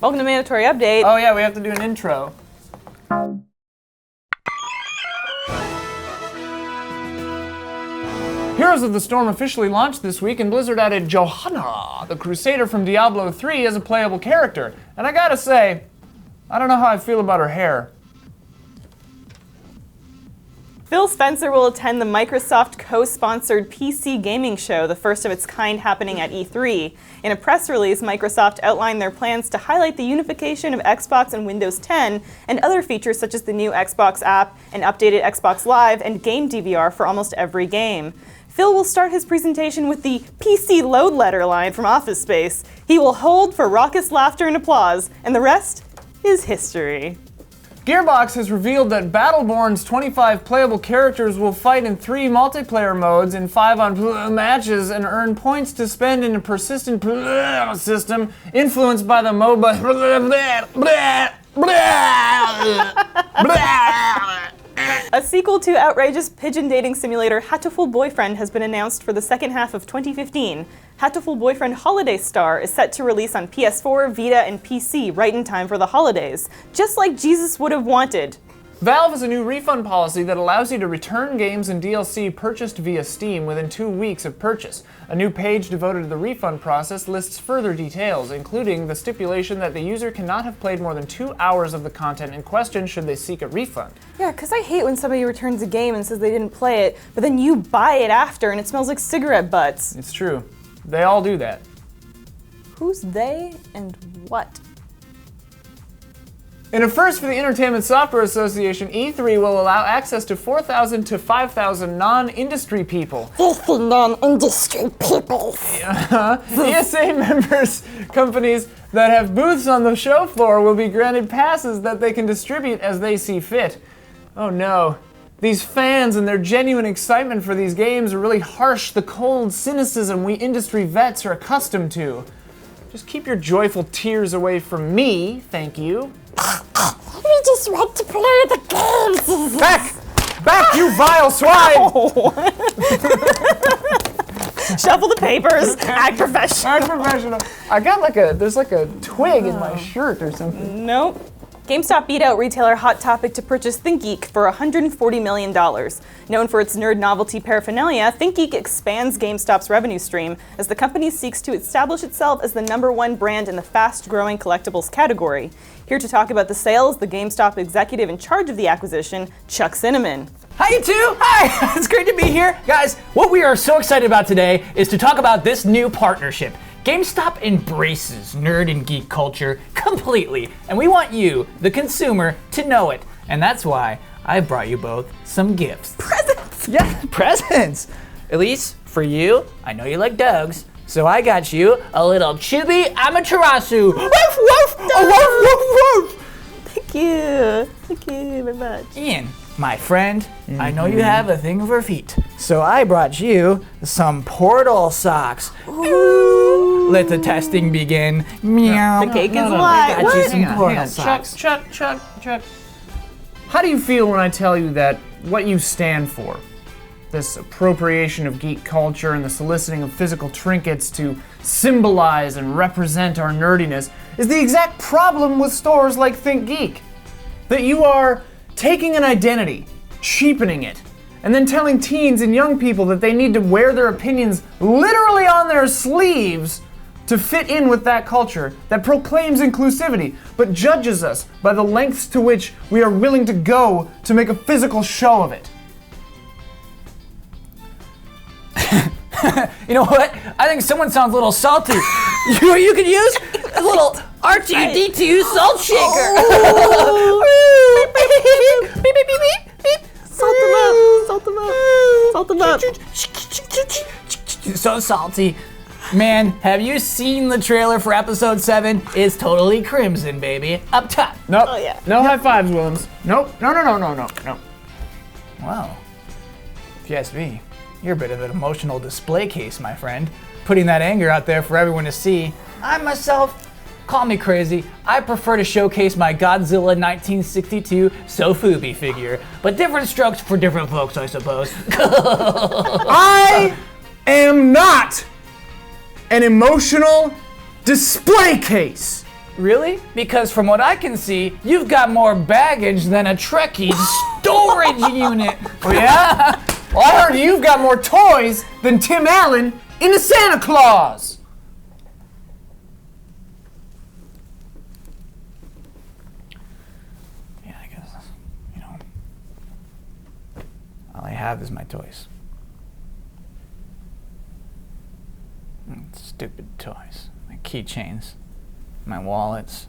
Welcome to Mandatory Update. Oh yeah, we have to do an intro. Heroes of the Storm officially launched this week, and Blizzard added Johanna, the Crusader from Diablo 3, as a playable character. And I gotta say, I don't know how I feel about her hair. Phil Spencer will attend the Microsoft co-sponsored PC gaming show, the first of its kind happening at E3. In a press release, Microsoft outlined their plans to highlight the unification of Xbox and Windows 10 and other features such as the new Xbox app, an updated Xbox Live, and game DVR for almost every game. Phil will start his presentation with the PC load letter line from Office Space. He will hold for raucous laughter and applause, and the rest is history. Gearbox has revealed that Battleborn's 25 playable characters will fight in 3 multiplayer modes in 5 on matches and earn points to spend in a persistent system influenced by the MOBA. A sequel to outrageous pigeon dating simulator Hatoful Boyfriend has been announced for the second half of 2015. Hatoful Boyfriend Holiday Star is set to release on PS4, Vita, and PC right in time for the holidays, just like Jesus would have wanted. Valve has a new refund policy that allows you to return games and DLC purchased via Steam within 2 weeks of purchase. A new page devoted to the refund process lists further details, including the stipulation that the user cannot have played more than 2 hours of the content in question should they seek a refund. Yeah, because I hate when somebody returns a game and says they didn't play it, but then you buy it after and it smells like cigarette butts. It's true. They all do that. Who's they and what? In a first for the Entertainment Software Association, E3 will allow access to 4,000 to 5,000 non-industry people. Filthy non-industry people. ESA members, companies that have booths on the show floor will be granted passes that they can distribute as they see fit. Oh no. These fans and their genuine excitement for these games really harsh the cold cynicism we industry vets are accustomed to. Just keep your joyful tears away from me, thank you. We just want to play the games. Back, you vile swine! Shuffle the papers. Act professional. Act professional. I got there's like a twig in my shirt or something. Nope. GameStop beat out retailer Hot Topic to purchase ThinkGeek for $140 million. Known for its nerd novelty paraphernalia, ThinkGeek expands GameStop's revenue stream as the company seeks to establish itself as the #1 brand in the fast-growing collectibles category. Here to talk about the sales, the GameStop executive in charge of the acquisition, Chuck Cinnamon. Hi, you two. Hi. It's great to be here. Guys, what we are so excited about today is to talk about this new partnership. GameStop embraces nerd and geek culture completely, and we want you, the consumer, to know it. And that's why I brought you both some gifts. Presents! Yeah, presents! Elyse, for you, I know you like dogs, so I got you a little chubby Amaterasu. Woof, woof, woof, woof, woof. Thank you. Thank you very much. Ian, my friend, I know you have a thing for feet, so I brought you some Portal socks. Ooh. Let the testing begin. Meow. The cake is I live. got you some Hang on. Portal socks. Chuck. How do you feel when I tell you that what you stand for, this appropriation of geek culture and the soliciting of physical trinkets to symbolize and represent our nerdiness, is the exact problem with stores like ThinkGeek? That you are taking an identity, cheapening it, and then telling teens and young people that they need to wear their opinions literally on their sleeves to fit in with that culture that proclaims inclusivity, but judges us by the lengths to which we are willing to go to make a physical show of it. You know what? I think someone sounds a little salty. You could use a little R2-D2 salt shaker. Beep, beep, beep, beep, beep. Salt them up. Salt them up. Salt them up. So salty. Man, have you seen the trailer for episode 7? It's totally crimson, baby. Up top. Nope. Oh, yeah. No high fives, Willems. Nope. No. Wow. If you ask me, you're a bit of an emotional display case, my friend. Putting that anger out there for everyone to see. I myself, call me crazy, I prefer to showcase my Godzilla 1962 Sofubi figure. But different strokes for different folks, I suppose. I am not an emotional display case. Really? Because from what I can see, you've got more baggage than a Trekkie storage unit. Oh yeah? Well, I heard you've got more toys than Tim Allen in the Santa Claus. Yeah, I guess, all I have is my toys. Stupid toys. My keychains, my wallets,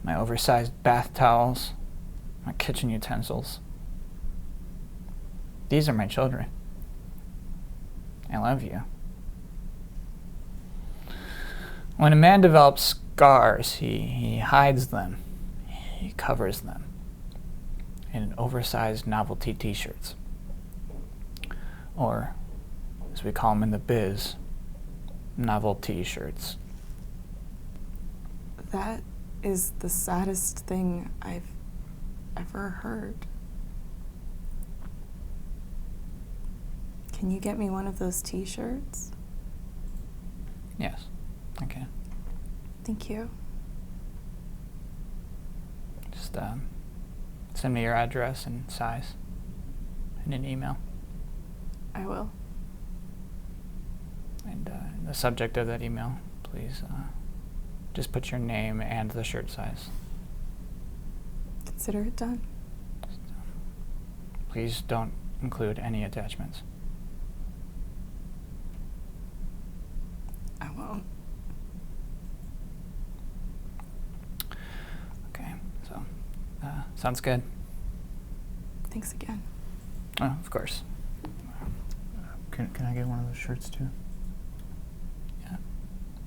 my oversized bath towels, my kitchen utensils. These are my children. I love you. When a man develops scars, he hides them. He covers them in oversized novelty t-shirts. Or, as we call them in the biz, novelty shirts. That is the saddest thing I've ever heard. Can you get me one of those t-shirts? Yes, I can. Thank you. Just send me your address and size in an email. I will. And in the subject of that email, please just put your name and the shirt size. Consider it done. Please don't include any attachments. I won't. Okay, so sounds good. Thanks again. Oh, of course. Can I get one of those shirts too? Yeah,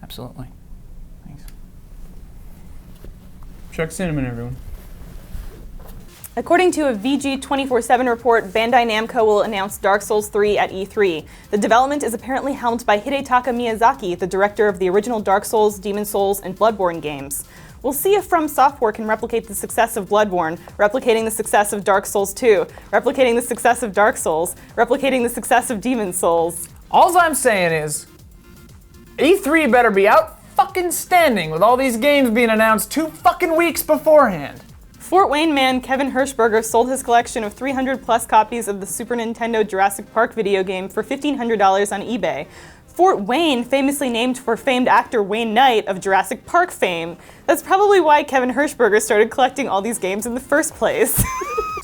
absolutely. Thanks. Chuck Cinnamon, everyone. According to a VG 24/7 report, Bandai Namco will announce Dark Souls 3 at E3. The development is apparently helmed by Hidetaka Miyazaki, the director of the original Dark Souls, Demon Souls, and Bloodborne games. We'll see if From Software can replicate the success of Bloodborne, replicating the success of Dark Souls 2, replicating the success of Dark Souls, replicating the success of Demon Souls. All I'm saying is, E3 better be out fucking standing with all these games being announced 2 fucking weeks beforehand. Fort Wayne man Kevin Hirschberger sold his collection of 300 plus copies of the Super Nintendo Jurassic Park video game for $1,500 on eBay. Fort Wayne, famously named for famed actor Wayne Knight of Jurassic Park fame. That's probably why Kevin Hirschberger started collecting all these games in the first place.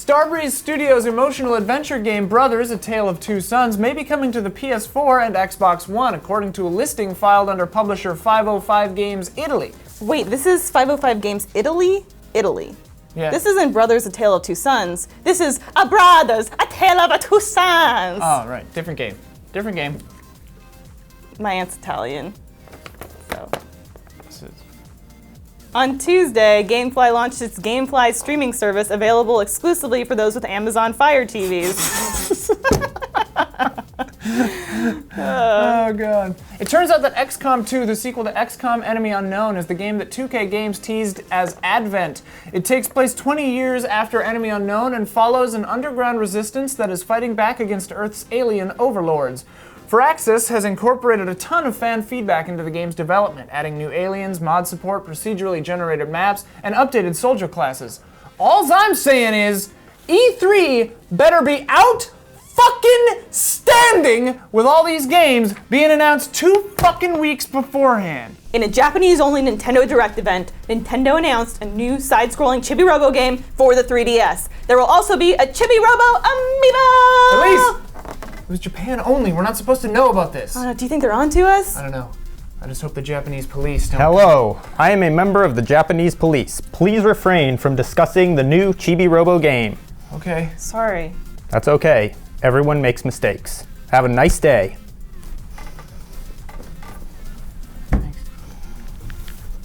Starbreeze Studios' emotional adventure game Brothers, A Tale of Two Sons may be coming to the PS4 and Xbox One, according to a listing filed under publisher 505 Games Italy. Wait, this is 505 Games Italy? Italy. Yeah. This isn't Brothers, A Tale of Two Sons. This is A Brothers, A Tale of Two Sons. Oh, right. Different game. Different game. My aunt's Italian. So. This is... On Tuesday, Gamefly launched its Gamefly streaming service, available exclusively for those with Amazon Fire TVs. Oh god. It turns out that XCOM 2, the sequel to XCOM Enemy Unknown, is the game that 2K Games teased as Advent. It takes place 20 years after Enemy Unknown and follows an underground resistance that is fighting back against Earth's alien overlords. Firaxis has incorporated a ton of fan feedback into the game's development, adding new aliens, mod support, procedurally generated maps, and updated soldier classes. All I'm saying is, E3 better be out fucking standing with all these games being announced 2 fucking weeks beforehand. In a Japanese-only Nintendo Direct event, Nintendo announced a new side-scrolling Chibi Robo game for the 3DS. There will also be a Chibi Robo Amiibo! Elyse! It was Japan only. We're not supposed to know about this. Do you think they're onto us? I don't know. I just hope the Japanese police don't... Hello, I am a member of the Japanese police. Please refrain from discussing the new Chibi Robo game. Okay. Sorry. That's okay. Everyone makes mistakes. Have a nice day.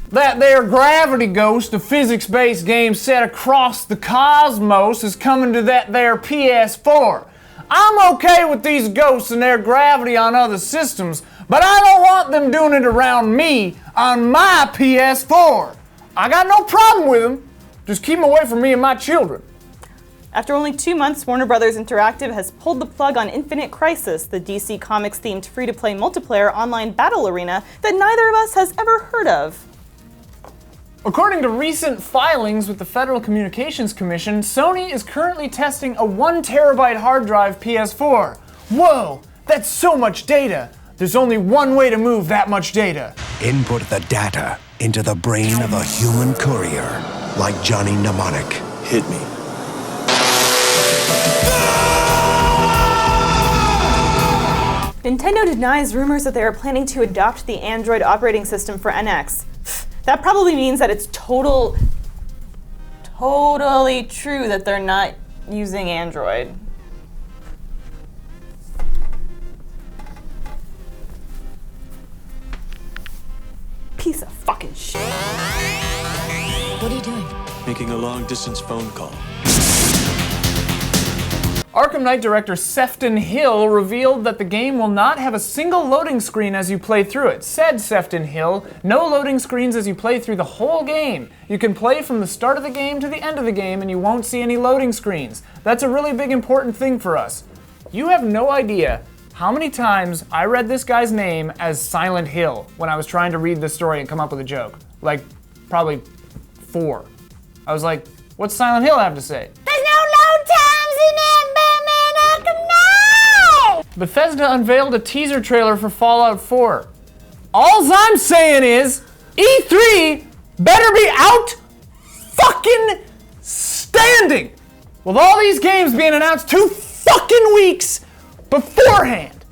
That there Gravity Ghost, a physics-based game set across the cosmos, is coming to that there PS4. I'm okay with these ghosts and their gravity on other systems, but I don't want them doing it around me on my PS4. I got no problem with them. Just keep them away from me and my children. After only 2 months, Warner Bros. Interactive has pulled the plug on Infinite Crisis, the DC Comics-themed free-to-play multiplayer online battle arena that neither of us has ever heard of. According to recent filings with the Federal Communications Commission, Sony is currently testing a 1 terabyte hard drive PS4. Whoa, that's so much data. There's only one way to move that much data. Input the data into the brain of a human courier, like Johnny Mnemonic. Hit me. Nintendo denies rumors that they are planning to adopt the Android operating system for NX. That probably means that it's totally true that they're not using Android. Piece of fucking shit. What are you doing? Making a long-distance phone call. Arkham Knight director Sefton Hill revealed that the game will not have a single loading screen as you play through it. Said Sefton Hill, no loading screens as you play through the whole game. You can play from the start of the game to the end of the game and you won't see any loading screens. That's a really big important thing for us. You have no idea how many times I read this guy's name as Silent Hill when I was trying to read this story and come up with a joke. Like, probably 4. I was like, what's Silent Hill have to say? There's no load times in it, Batman Arkham Knight! Bethesda unveiled a teaser trailer for Fallout 4. Alls I'm saying is, E3 better be out fucking standing! With all these games being announced 2 fucking weeks beforehand.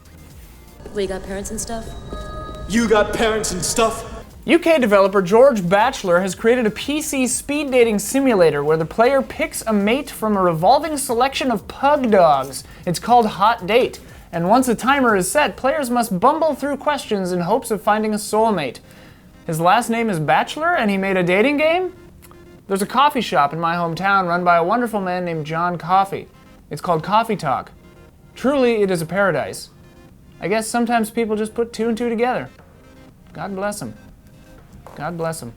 We got parents and stuff? You got parents and stuff? UK developer George Batchelor has created a PC speed dating simulator where the player picks a mate from a revolving selection of pug dogs. It's called Hot Date, and once a timer is set, players must bumble through questions in hopes of finding a soulmate. His last name is Batchelor, and he made a dating game? There's a coffee shop in my hometown run by a wonderful man named John Coffey. It's called Coffee Talk. Truly, it is a paradise. I guess sometimes people just put 2 and 2 together. God bless them. God bless them.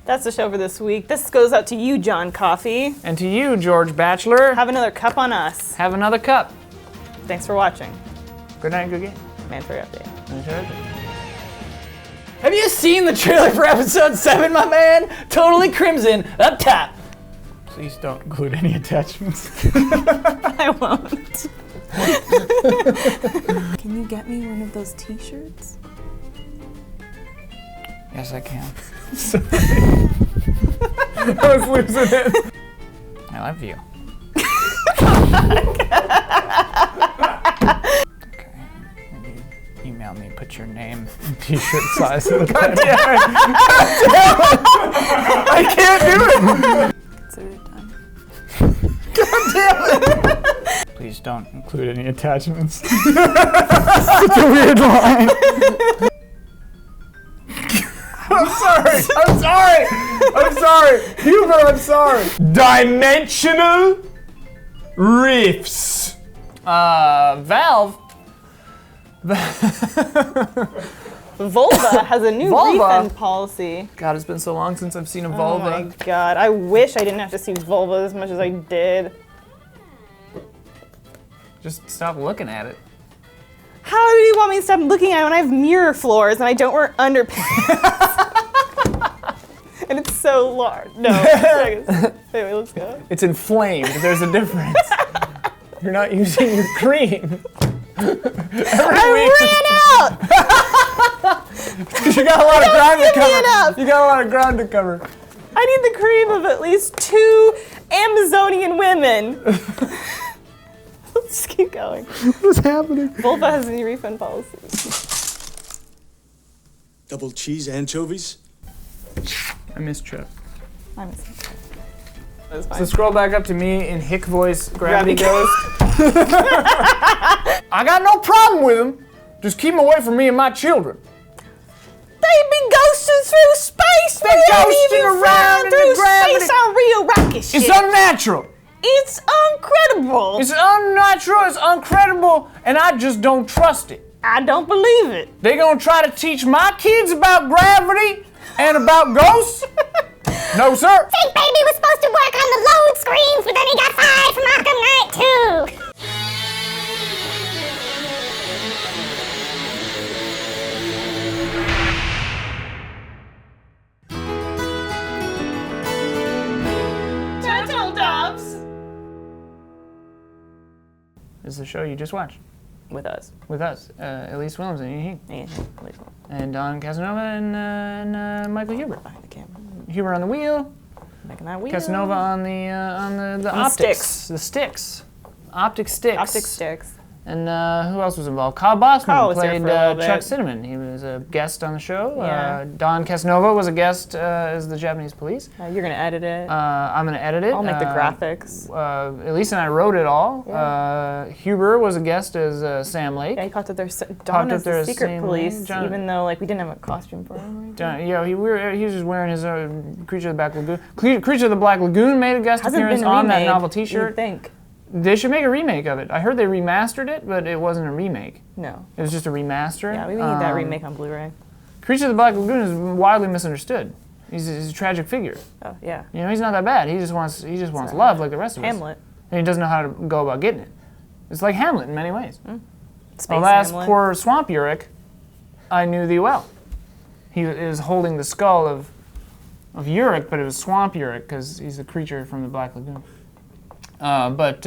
That's the show for this week. This goes out to you, John Coffey. And to you, George Batchelor. Have another cup on us. Have another cup. Thanks for watching. Good night, good game. Mantra Update. Have you seen the trailer for episode 7, my man? Totally crimson, up top. Please don't include any attachments. I won't. Can you get me one of those t-shirts? Yes, I can. I was losing it. I love you. Okay. Email me, put your name and t-shirt size in the God damn it. I can't do it. Consider it done. God damn it. Please don't include any attachments. Such a weird line. I'm sorry. Huber, I'm sorry. Dimensional rifts. Valve. Volva has a new Volva? refund policy. God, it's been so long since I've seen a Oh vulva. my god, I wish I didn't have to see vulva as much as I did. Just stop looking at it. How do you want me to stop looking at it when I have mirror floors and I don't wear underpants? And it's so large. No. Anyway, let's go. It's inflamed. There's a difference. You're not using your cream. I ran out! You got a lot of ground to give me cover. enough. You got a lot of ground to cover. I need the cream of at least 2 Amazonian women. Let's keep going. What's happening? Volva has a new refund policy. Double cheese anchovies? I miss Trip. I'm missing. That's So fine. scroll back up to me in HInck voice. Gravity Gravity goes. I got no problem with them. Just keep them away from me and my children. They've been ghosting through space. They're We ain't ghosting even around flying in the through gravity. space on real rocket ship. It's unnatural. It's incredible. It's unnatural. It's uncredible, and I just don't trust it. I don't believe it. They gonna try to teach my kids about gravity and about ghosts? No, sir. Think Baby was supposed to work on the load screens, but then he got fired from Arkham Knight too. the show you just watched With us. with us, Elyse Willems and HInck, And Elyse Willems. and Don Casanova and Michael Huber. Behind the camera. Huber on the wheel, Making that wheel. Casanova on the the optics, sticks. the sticks, optic sticks. Optic sticks. And who else was involved? Kyle Bosman Kyle was there played for a little Chuck bit. Cinnamon. He was a guest on the show. Yeah. Don Casanova was a guest as the Japanese police. You're going to edit it. I'm going to edit it. I'll make the graphics. Elyse and I wrote it all. Yeah. Huber was a guest as Sam Lake. Yeah, he caught that there's Don is there the as secret Sam police, Lake. John- even though like we didn't have a costume for him. Right? Yeah, he was just wearing his Creature of the Black Lagoon. Creature of the Black Lagoon made a guest Hasn't appearance been on that remade, novel you'd T-shirt. think. They should make a remake of it. I heard they remastered it, but it wasn't a remake. No. It was just a remaster. Yeah, we need that remake on Blu-ray. Creature of the Black Lagoon is widely misunderstood. He's a tragic figure. Oh yeah. You know, he's not that bad. He just wants love like the rest of us. Hamlet. And he doesn't know how to go about getting it. It's like Hamlet in many ways. Space Alas, Hamlet. poor Swamp Urich, I knew thee well. He is holding the skull of Urich, but it was Swamp Urich because he's a creature from the Black Lagoon. But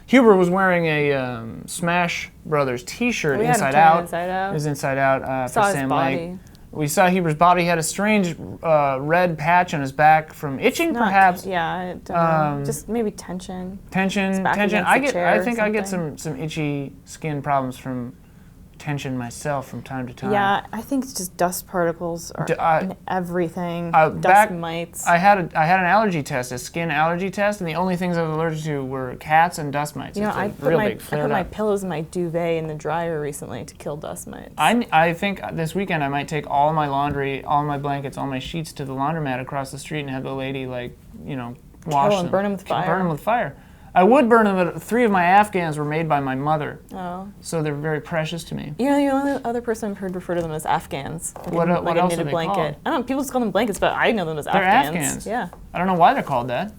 Huber was wearing a Smash Brothers T-shirt We had him Inside turn Out. Inside Out. It was Inside Out Saw for his Sam body. Lake. We saw Huber's body. He had a strange red patch on his back from itching, Not- perhaps. Yeah, I don't know. Just maybe tension. Tension. back Tension. against the chair I or think I get something. some itchy skin problems from tension myself from time to time. Yeah, I think it's just dust particles are in everything. Dust mites. I had an allergy test, a skin allergy test, and the only things I was allergic to were cats and dust mites. You know, It's a I real put big my flare-up. pillows in my duvet in the dryer recently to kill dust mites. I think this weekend I might take all my laundry, all my blankets, all my sheets to the laundromat across the street and have the lady, like, you know, wash Kill 'em, them. burn 'em with fire. Burn them with fire. I would burn them, but 3 of my Afghans were made by my mother, Oh. so they're very precious to me. You know, the only other person I've heard refer to them as Afghans. Like What a, else like are a knitted they blanket. called? I don't know, people just call them blankets, but I know them as They're Afghans. Afghans. Yeah. I don't know why they're called that,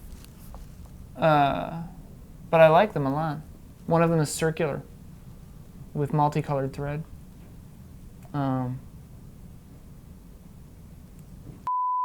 but I like them a lot. One of them is circular with multicolored thread.